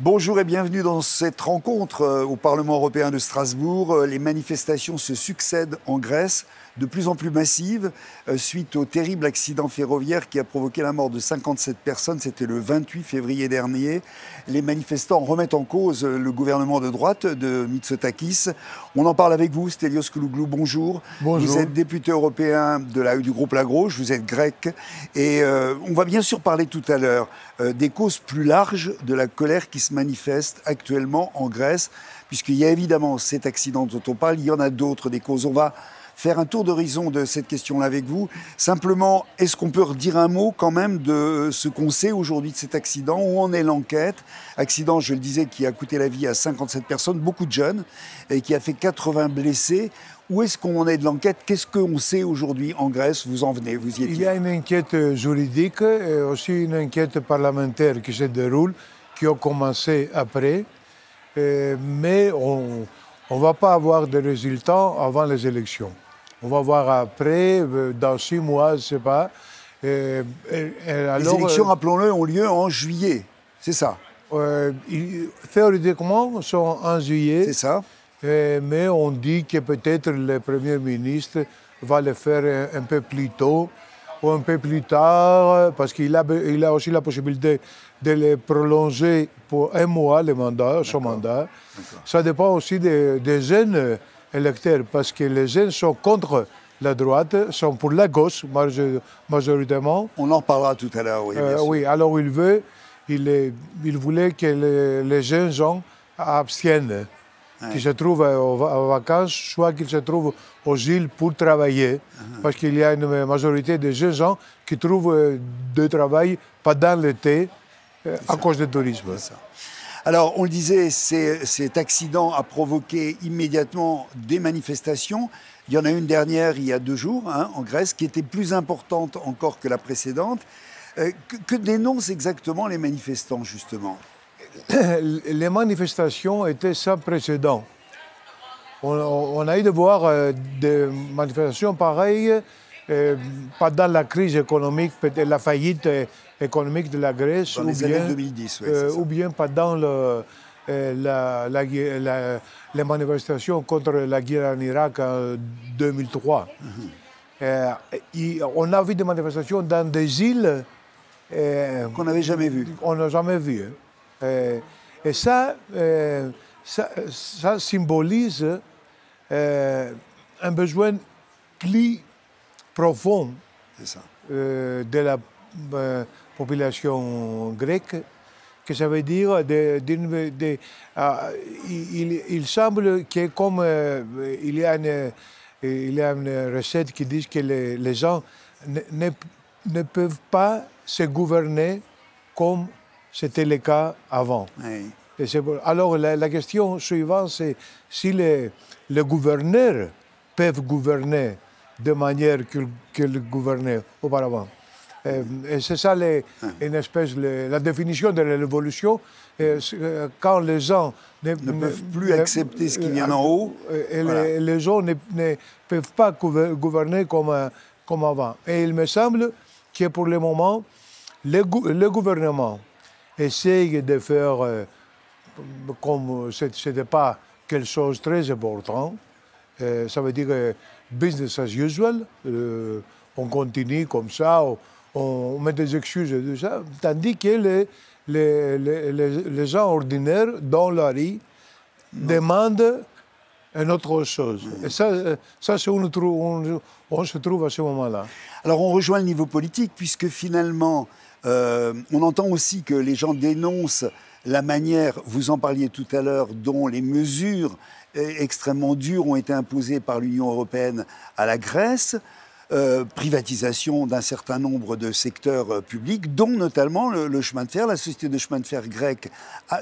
Bonjour et bienvenue dans cette rencontre au Parlement européen de Strasbourg. Les manifestations se succèdent en Grèce, de plus en plus massives, suite au terrible accident ferroviaire qui a provoqué la mort de 57 personnes. C'était le 28 février dernier. Les manifestants remettent en cause le gouvernement de droite de Mitsotakis. On en parle avec vous, Stelios Koulouglou, bonjour. Bonjour. Vous êtes député européen du groupe La Gauche, vous êtes grec. Et on va bien sûr parler tout à l'heure des causes plus larges de la colère qui se manifeste actuellement en Grèce, puisqu'il y a évidemment cet accident dont on parle, il y en a d'autres, des causes. On va faire un tour d'horizon de cette question-là avec vous. Simplement, est-ce qu'on peut redire un mot quand même de ce qu'on sait aujourd'hui de cet accident? Où en est l'enquête? Accident, je le disais, qui a coûté la vie à 57 personnes, beaucoup de jeunes, et qui a fait 80 blessés. Où est-ce qu'on en est de l'enquête? Qu'est-ce qu'on sait aujourd'hui en Grèce? Vous en venez, vous y étiez. Il y a une enquête juridique et aussi une enquête parlementaire qui se déroule, qui a commencé après. Mais on ne va pas avoir de résultats avant les élections. On va voir après, dans 6 mois, je ne sais pas. Les élections, rappelons-le, ont lieu en juillet, c'est ça? Théoriquement, sont en juillet. C'est ça. Mais on dit que peut-être le Premier ministre va le faire un peu plus tôt ou un peu plus tard, parce qu'il a aussi la possibilité de le prolonger pour 1 mois, le mandat, son mandat. Ça dépend aussi des jeunes électeurs, parce que les jeunes sont contre la droite, sont pour la gauche majoritairement. On en reparlera tout à l'heure, oui. Oui, alors il voulait que les jeunes gens abstiennent. Qui se trouvent en vacances, soit qu'ils se trouvent aux îles pour travailler, parce qu'il y a une majorité de jeunes gens qui trouvent du travail pendant l'été à cause du tourisme. Alors, on le disait, cet accident a provoqué immédiatement des manifestations. Il y en a une dernière, il y a 2 jours, en Grèce, qui était plus importante encore que la précédente. Que dénoncent exactement les manifestants, justement? Les manifestations étaient sans précédent. On a eu de voir des manifestations pareilles pendant la crise économique, peut-être la faillite économique de la Grèce, dans les années 2010, oui, ou bien pendant les manifestations contre la guerre en Irak en 2003. On a vu des manifestations dans des îles qu'on n'avait jamais vues. On n'a jamais vu. Et ça symbolise un besoin plus profond de la population grecque, que ça veut dire il semble que comme il y a une recette qui dit que les gens ne peuvent pas se gouverner comme c'était le cas avant. Oui. Alors la question suivante, c'est si les gouverneurs peuvent gouverner de manière qu'ils gouvernaient auparavant. Et c'est ça une espèce la définition de la révolution. Quand les gens ne peuvent plus accepter ce qui vient en haut. Et les gens ne peuvent pas gouverner comme avant. Et il me semble que pour le moment, le gouvernement essaye de faire comme ce n'était pas quelque chose de très important. Ça veut dire business as usual. On continue comme ça, on met des excuses et tout ça. Tandis que les gens ordinaires dans la rue demandent une autre chose. Et ça c'est où on se trouve à ce moment-là. Alors on rejoint le niveau politique, puisque finalement, on entend aussi que les gens dénoncent la manière, vous en parliez tout à l'heure, dont les mesures extrêmement dures ont été imposées par l'Union européenne à la Grèce, privatisation d'un certain nombre de secteurs publics, dont notamment le chemin de fer. La société de chemin de fer grecque,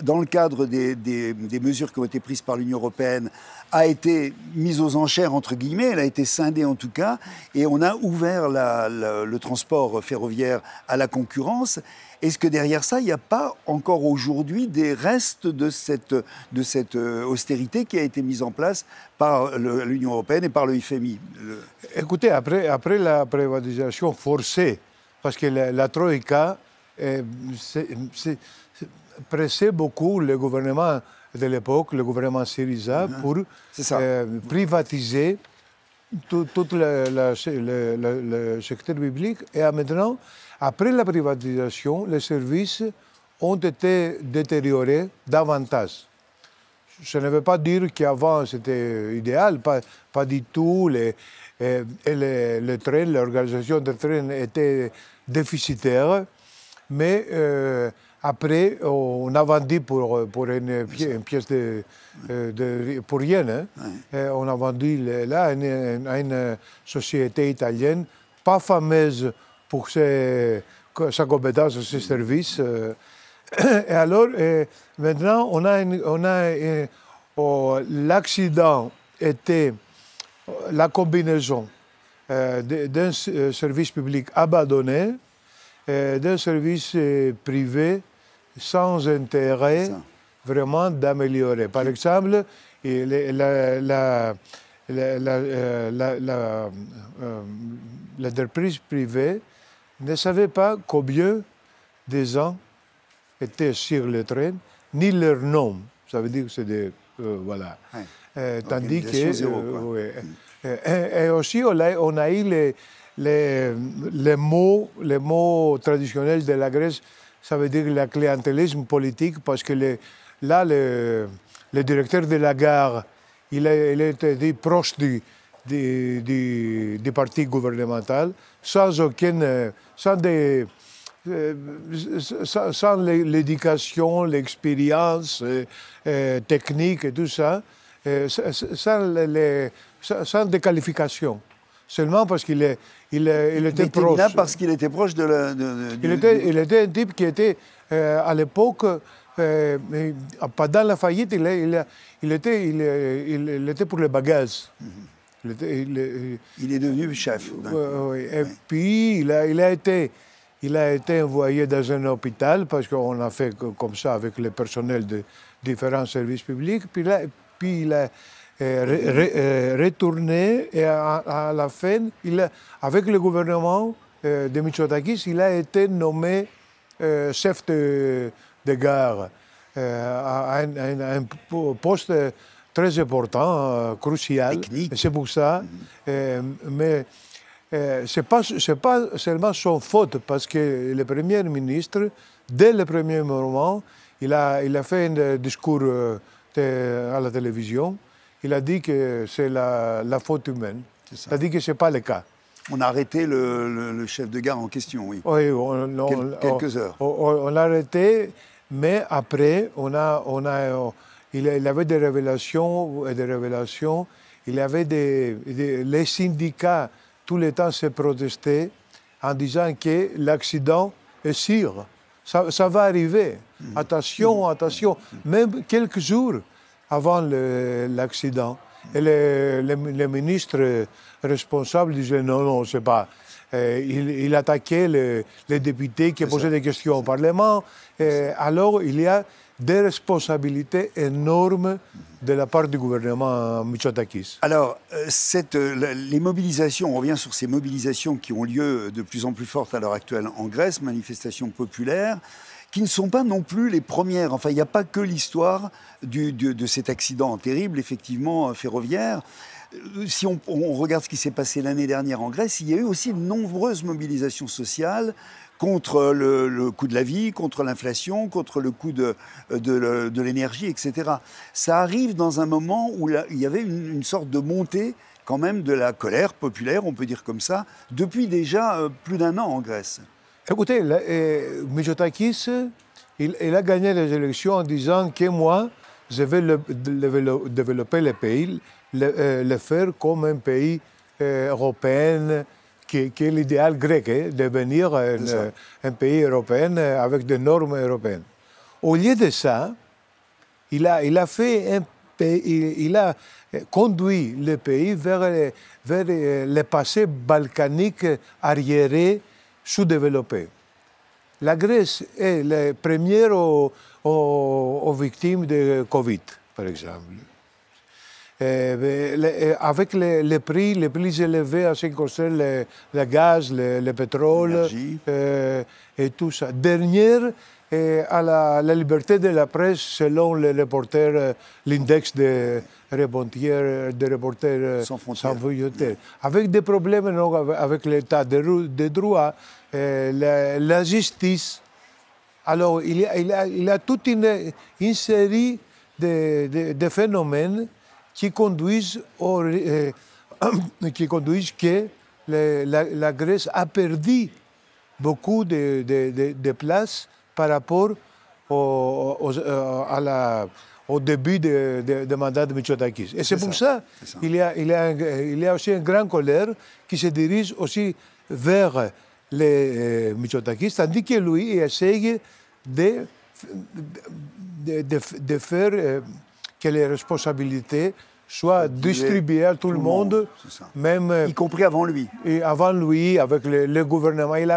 dans le cadre des mesures qui ont été prises par l'Union européenne, a été mise aux enchères, entre guillemets, elle a été scindée en tout cas, et on a ouvert le transport ferroviaire à la concurrence. Est-ce que derrière ça, il n'y a pas encore aujourd'hui des restes de cette austérité qui a été mise en place par l'Union européenne et par le FMI? Écoutez, après la privatisation forcée, parce que la Troïka pressé beaucoup le gouvernement de l'époque, le gouvernement Syriza, pour privatiser tout le secteur public. Et maintenant, après la privatisation, les services ont été détériorés davantage. Ça ne veut pas dire qu'avant c'était idéal, pas du tout. Le train, l'organisation des trains était déficitaire, mais après on a vendu pour une pièce pour rien. Hein. On a vendu là à une société italienne, pas fameuse pour sa compétence, ses services. Et alors, maintenant, l'accident était la combinaison d'un service public abandonné, d'un service privé sans intérêt vraiment d'améliorer. Par exemple, l'entreprise privée ne savait pas combien de gens étaient sur le train, ni leur nom. Ça veut dire que c'est des... voilà. Tandis que... Zéro, et aussi, on a eu les mots traditionnels de la Grèce, ça veut dire le clientélisme politique, parce que le directeur de la gare, il était proche du parti gouvernemental, sans l'éducation, l'expérience technique et tout ça, sans des qualifications. Seulement parce qu'il était proche. Là parce qu'il était proche Il était un type qui était, à l'époque, pendant la faillite, il était pour les bagages. Il est devenu chef. Et puis, il a été envoyé dans un hôpital, parce qu'on a fait comme ça avec le personnel de différents services publics. Puis il a retourné, et à la fin, avec le gouvernement de Mitsotakis, il a été nommé chef de gare à un poste très important, crucial. C'est pour ça. Mais ce n'est pas seulement son faute, parce que le Premier ministre, dès le premier moment, il a fait un discours à la télévision. Il a dit que c'est la faute humaine. Il a dit que ce n'est pas le cas. On a arrêté le chef de gare en question, oui. Oui, quelques heures. On l'a arrêté, mais après, il avait des révélations. Il avait les syndicats, tout le temps, se protestaient en disant que l'accident est sûr. Ça va arriver. Attention. Même quelques jours avant l'accident. Et le ministre responsable disait non, c'est pas. Il attaquait les députés qui posaient des questions au Parlement. Alors, il y a des responsabilités énormes de la part du gouvernement Mitsotakis. Alors, les mobilisations, on revient sur ces mobilisations qui ont lieu de plus en plus fortes à l'heure actuelle en Grèce, manifestations populaires, qui ne sont pas non plus les premières. Enfin, il n'y a pas que l'histoire de cet accident terrible, effectivement, ferroviaire. Si on regarde ce qui s'est passé l'année dernière en Grèce, il y a eu aussi de nombreuses mobilisations sociales contre le coût de la vie, contre l'inflation, contre le coût de l'énergie, etc. Ça arrive dans un moment où il y avait une sorte de montée quand même de la colère populaire, on peut dire comme ça, depuis déjà plus d'un an en Grèce. Écoutez, Mitsotakis, il a gagné les élections en disant que moi, je vais développer le pays, le faire comme un pays européen, qui est l'idéal grec, devenir un pays européen avec des normes européennes. Au lieu de ça, il a conduit le pays vers le passé balkanique arriéré, sous-développé. La Grèce est la première aux victimes de Covid, par exemple. Avec les prix les plus élevés en ce qui concerne le gaz, le pétrole et tout ça. Derrière, et à la liberté de la presse selon les reporters, l'index de reporters Sans sans frontières. frontières. Avec des problèmes non, avec l'état de droit, la justice. Alors, il y a toute une série de phénomènes qui conduisent, que la Grèce a perdu beaucoup de place par rapport au début de mandat de Mitsotakis. Et c'est pour ça qu'il y a aussi une grande colère qui se dirige aussi vers les Mitsotakis, tandis que lui il essaye de faire que les responsabilités soient distribuées à tout le monde, même y compris avant lui. Et avant lui, avec le gouvernement. Il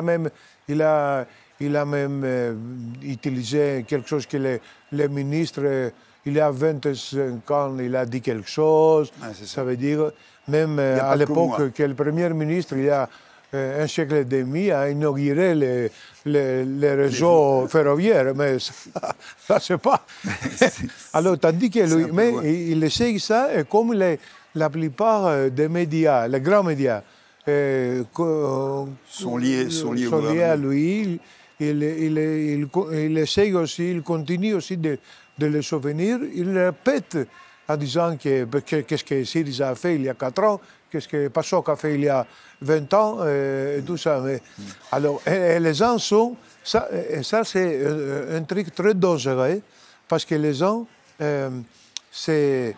a même utilisé quelque chose que le ministre, il y a 25 ans, il a dit quelque chose. Ça veut dire, même à l'époque que le Premier ministre, il y a un siècle et demi, a inauguré les réseaux ferroviaires. Mais ça c'est pas. Alors, tandis que lui, mais il essaye ça, et comme la plupart des médias, les grands médias, sont liés à lui, il essaye aussi, il continue aussi de les souvenir. Il répète en disant qu'est-ce que Syriza a fait il y a 4 ans, qu'est-ce que PASOK a fait il y a 20 ans, et tout ça. Mais, alors, et les gens sont... Ça c'est un truc très dangereux, parce que les gens se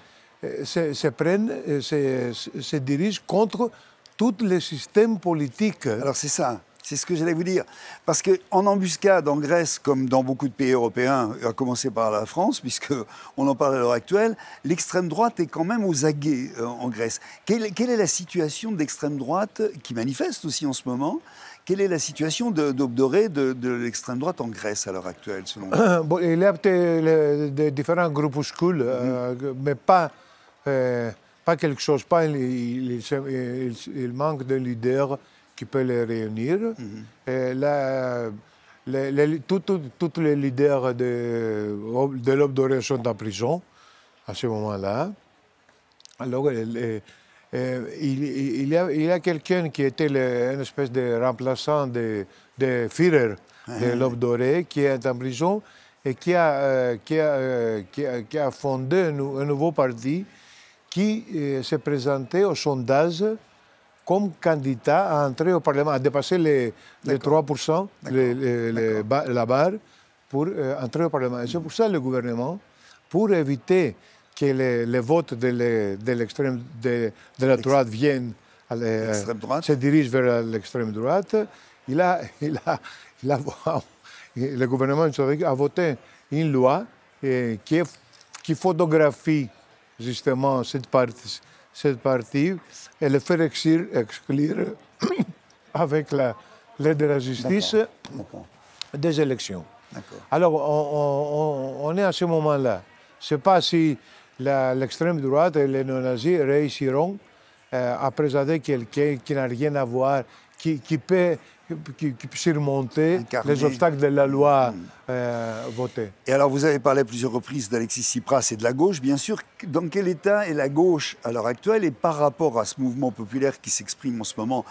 dirigent contre tous les systèmes politiques. Alors c'est ça. C'est ce que j'allais vous dire. Parce qu'en embuscade, en Grèce, comme dans beaucoup de pays européens, à commencer par la France, puisqu'on en parle à l'heure actuelle, l'extrême droite est quand même aux aguets en Grèce. Quelle est la situation de l'extrême droite, qui manifeste aussi en ce moment? Quelle est la situation d'Obdoré, de l'extrême droite en Grèce à l'heure actuelle, selon vous? Bon, il y a des différents groupuscules, mais pas quelque chose. Il manque de leaders qui peut les réunir. Tous les leaders de l'Obdoré sont en prison à ce moment-là. Alors, il y a quelqu'un qui était une espèce de remplaçant de Führer de l'Obdoré, qui est en prison et qui a fondé un nouveau parti qui s'est présenté au sondage comme candidat à entrer au Parlement, à dépasser les 3%, la barre, pour entrer au Parlement. Et c'est pour ça que le gouvernement, pour éviter que les votes de la droite viennent, se dirigent vers l'extrême droite, le gouvernement a voté une loi qui photographie justement cette partie et le faire exclure avec l'aide de la justice des élections. Alors, on est à ce moment-là. Je ne sais pas si l'extrême droite et les néo-nazis réussiront à présenter quelqu'un qui n'a rien à voir, qui peut surmonter les obstacles de la loi votée. Et alors, vous avez parlé à plusieurs reprises d'Alexis Tsipras et de la gauche, bien sûr. Dans quel état est la gauche à l'heure actuelle, et par rapport à ce mouvement populaire qui s'exprime en ce moment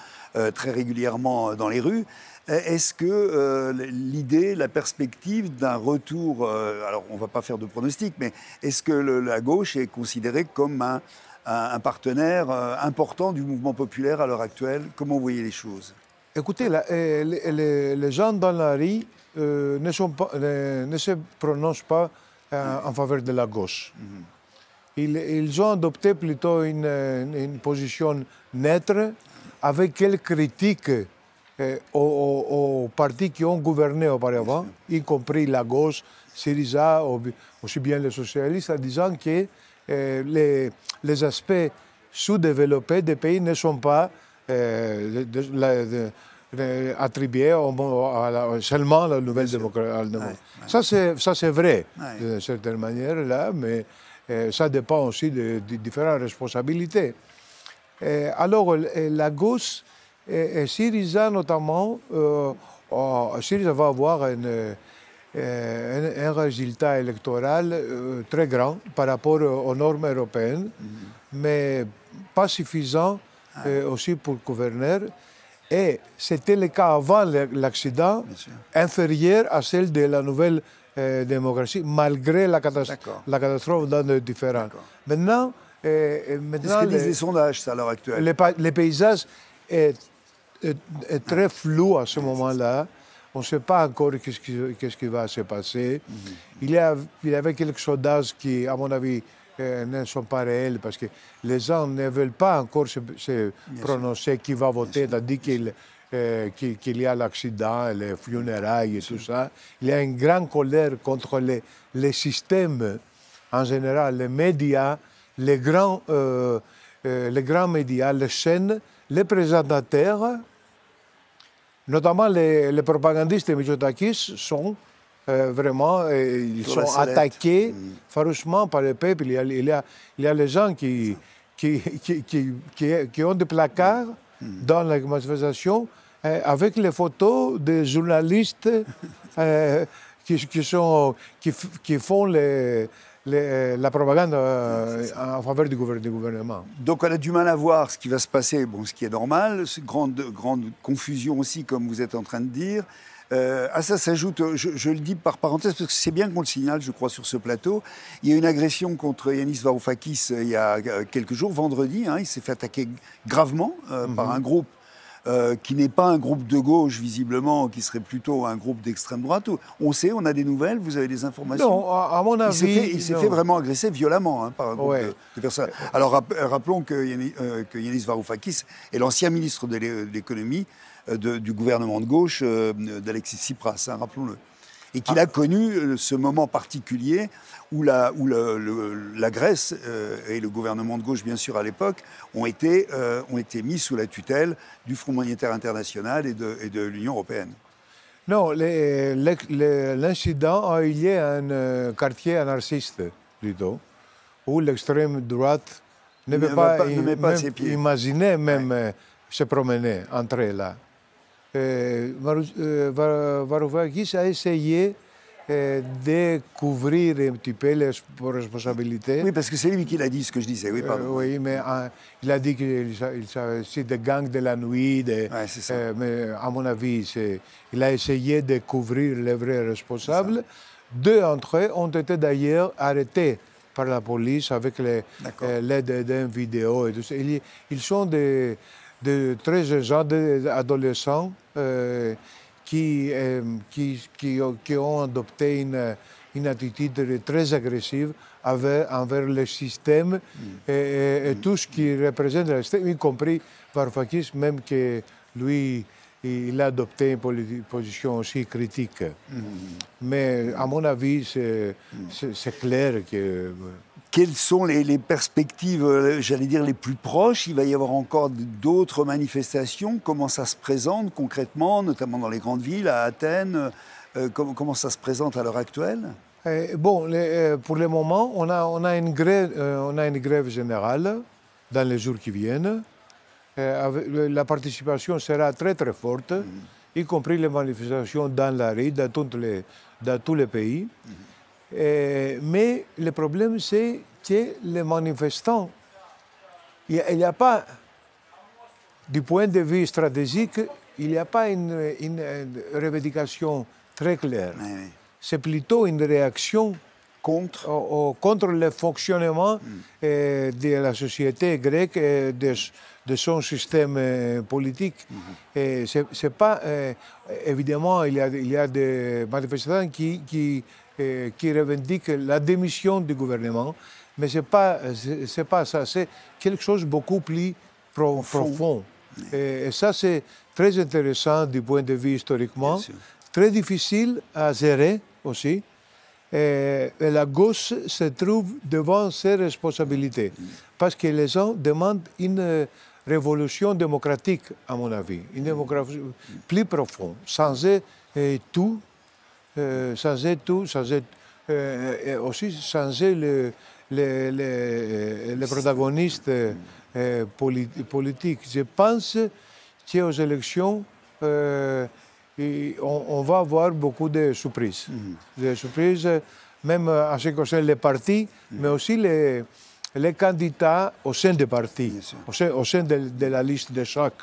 très régulièrement dans les rues? Est-ce que l'idée, la perspective d'un retour, alors on ne va pas faire de pronostic, mais est-ce que la gauche est considérée comme un partenaire important du mouvement populaire à l'heure actuelle? Comment vous voyez les choses? Écoutez, les gens dans la rue ne se prononcent pas en faveur de la gauche. Ils ont adopté plutôt une position neutre, avec quelques critiques aux partis qui ont gouverné auparavant, y compris la gauche, Syriza, aussi bien les socialistes, en disant que les aspects sous-développés des pays ne sont pas attribués seulement à la nouvelle démocratie. Ça c'est vrai, d'une certaine manière, là, mais ça dépend aussi de différentes responsabilités. Alors, la gauche, et Syriza notamment, Syriza va avoir un résultat électoral très grand par rapport aux normes européennes, mais pas suffisant aussi pour le gouverneur. Et c'était le cas avant l'accident, inférieur à celle de la nouvelle démocratie, malgré la catastrophe dans le différent. Maintenant, c'est ce que disent les sondages à l'heure actuelle. Le paysage est très flou à ce moment-là. On ne sait pas encore qu'est-ce qui va se passer. Il y avait quelques sondages qui, à mon avis, ne sont pas réels parce que les gens ne veulent pas encore se prononcer qui va voter, tandis qu'il y a l'accident, les funérailles et tout ça. Il y a une grande colère contre les systèmes en général, les médias, les grands médias, les chaînes, les présentateurs, notamment les propagandistes de Mitsotakis sont vraiment, ils sont attaqués farouchement par le peuple. Il y a les gens qui ont des placards dans la manifestation avec les photos des journalistes qui font la propagande en faveur du gouvernement. Donc on a du mal à voir ce qui va se passer, bon, ce qui est normal, grande confusion aussi, comme vous êtes en train de dire. À ça s'ajoute, je le dis par parenthèse, parce que c'est bien qu'on le signale, je crois, sur ce plateau, il y a une agression contre Yanis Varoufakis il y a quelques jours, vendredi, il s'est fait attaquer gravement par un groupe qui n'est pas un groupe de gauche, visiblement, qui serait plutôt un groupe d'extrême droite. On sait, on a des nouvelles, vous avez des informations? Non, à mon avis... Il s'est fait vraiment agresser violemment par un groupe de personnes. Alors rappelons que Yanis Varoufakis est l'ancien ministre de l'économie du gouvernement de gauche d'Alexis Tsipras, rappelons-le. Et qu'il a connu ce moment particulier où la Grèce et le gouvernement de gauche, bien sûr, à l'époque, ont été mis sous la tutelle du Fonds monétaire international et de l'Union européenne. Non, l'incident a eu lieu à un quartier anarchiste, plutôt, où l'extrême droite ne peut pas imaginer même se promener, entrer là. Varoufakis a essayé de couvrir un petit peu les responsabilités. Oui, parce que c'est lui qui l'a dit, ce que je disais. Oui, pardon. Oui, mais il a dit qu'il s'agit de gangs de la nuit. C'est ça. Mais à mon avis, il a essayé de couvrir les vrais responsables. Deux d'entre eux ont été d'ailleurs arrêtés par la police avec l'aide d'une vidéo. Et tout ça. Ils sont de très jeunes gens, adolescents, qui ont adopté une attitude très agressive envers le système et tout ce qui représente le système, y compris Varoufakis, même que lui, il a adopté une position aussi critique. Mais à mon avis, c'est clair que... Quelles sont les perspectives, j'allais dire, les plus proches? Il va y avoir encore d'autres manifestations. Comment ça se présente concrètement, notamment dans les grandes villes, à Athènes? Comment ça se présente à l'heure actuelle? Bon, pour le moment, on a une grève générale dans les jours qui viennent. La participation sera très très forte, y compris les manifestations dans la rue, dans tous les pays. Mais le problème, c'est que les manifestants, il n'y a pas, du point de vue stratégique, il n'y a pas une revendication très claire. C'est plutôt une réaction contre le fonctionnement de la société grecque et de son système politique. C'est pas, évidemment, il y a des manifestants qui revendiquent la démission du gouvernement, mais c'est pas ça, c'est quelque chose de beaucoup plus profond. Et ça, c'est très intéressant du point de vue historiquement, très difficile à gérer aussi. Et la gauche se trouve devant ses responsabilités, parce que les gens demandent une révolution démocratique, à mon avis, une démocratie plus profonde, changer tout, et aussi changer les protagonistes politiques. Je pense qu'aux élections, et on va avoir beaucoup de surprises. Des surprises, même en ce qui concerne les partis, mais aussi les candidats au sein des partis, au sein de la liste de chaque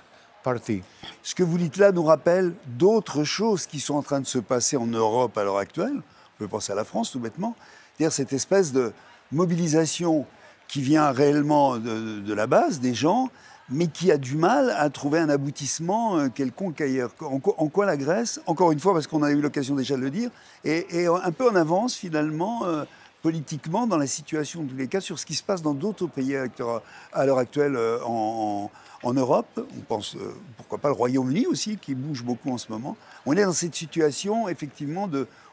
parti. Ce que vous dites là nous rappelle d'autres choses qui sont en train de se passer en Europe à l'heure actuelle. On peut penser à la France tout bêtement. C'est-à-dire cette espèce de mobilisation qui vient réellement de la base, des gens, mais qui a du mal à trouver un aboutissement quelconque ailleurs. En quoi la Grèce, encore une fois, parce qu'on a eu l'occasion déjà de le dire, est un peu en avance finalement politiquement dans la situation, en tous les cas, sur ce qui se passe dans d'autres pays à l'heure actuelle en Europe. On pense, pourquoi pas, le Royaume-Uni aussi, qui bouge beaucoup en ce moment. On est dans cette situation, effectivement,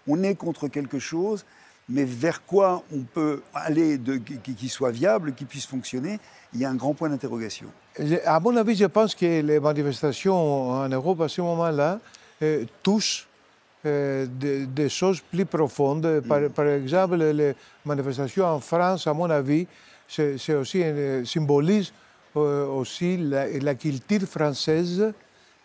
on est contre quelque chose, mais vers quoi on peut aller qui soit viable, qui puisse fonctionner, il y a un grand point d'interrogation. À mon avis, je pense que les manifestations en Europe à ce moment-là touchent des choses plus profondes. Par exemple, les manifestations en France, à mon avis, c'est aussi symbolise aussi la culture française,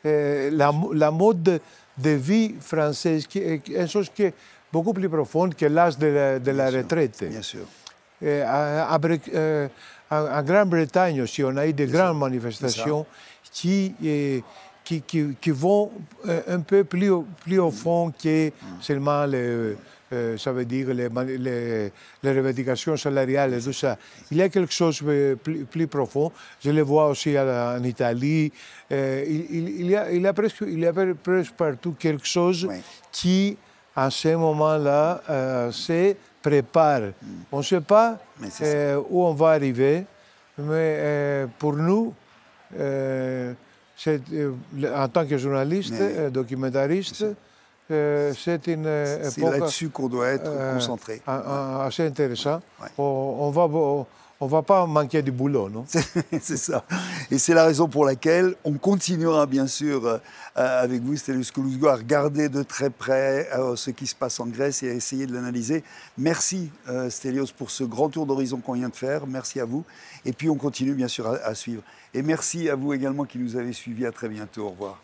la mode de vie française, qui est une chose qui est beaucoup plus profonde que l'âge de la retraite. Bien sûr. En Grande-Bretagne aussi, on a eu de grandes manifestations qui vont un peu plus au fond que seulement ça veut dire les revendications salariales et tout ça. Il y a quelque chose de plus profond. Je le vois aussi en Italie. Il y a presque partout quelque chose qui, à ce moment-là, se prépare. On ne sait pas où on va arriver, mais pour nous, en tant que journaliste, documentariste, c'est une époque... C'est là-dessus qu'on doit être concentré. Assez intéressant. On va pas manquer du boulot, non? C'est ça. Et c'est la raison pour laquelle on continuera, bien sûr, avec vous, Stelios Koulouzou, à regarder de très près ce qui se passe en Grèce et à essayer de l'analyser. Merci, Stelios, pour ce grand tour d'horizon qu'on vient de faire. Merci à vous. Et puis, on continue, bien sûr, à suivre. Et merci à vous également qui nous avez suivis. À très bientôt. Au revoir.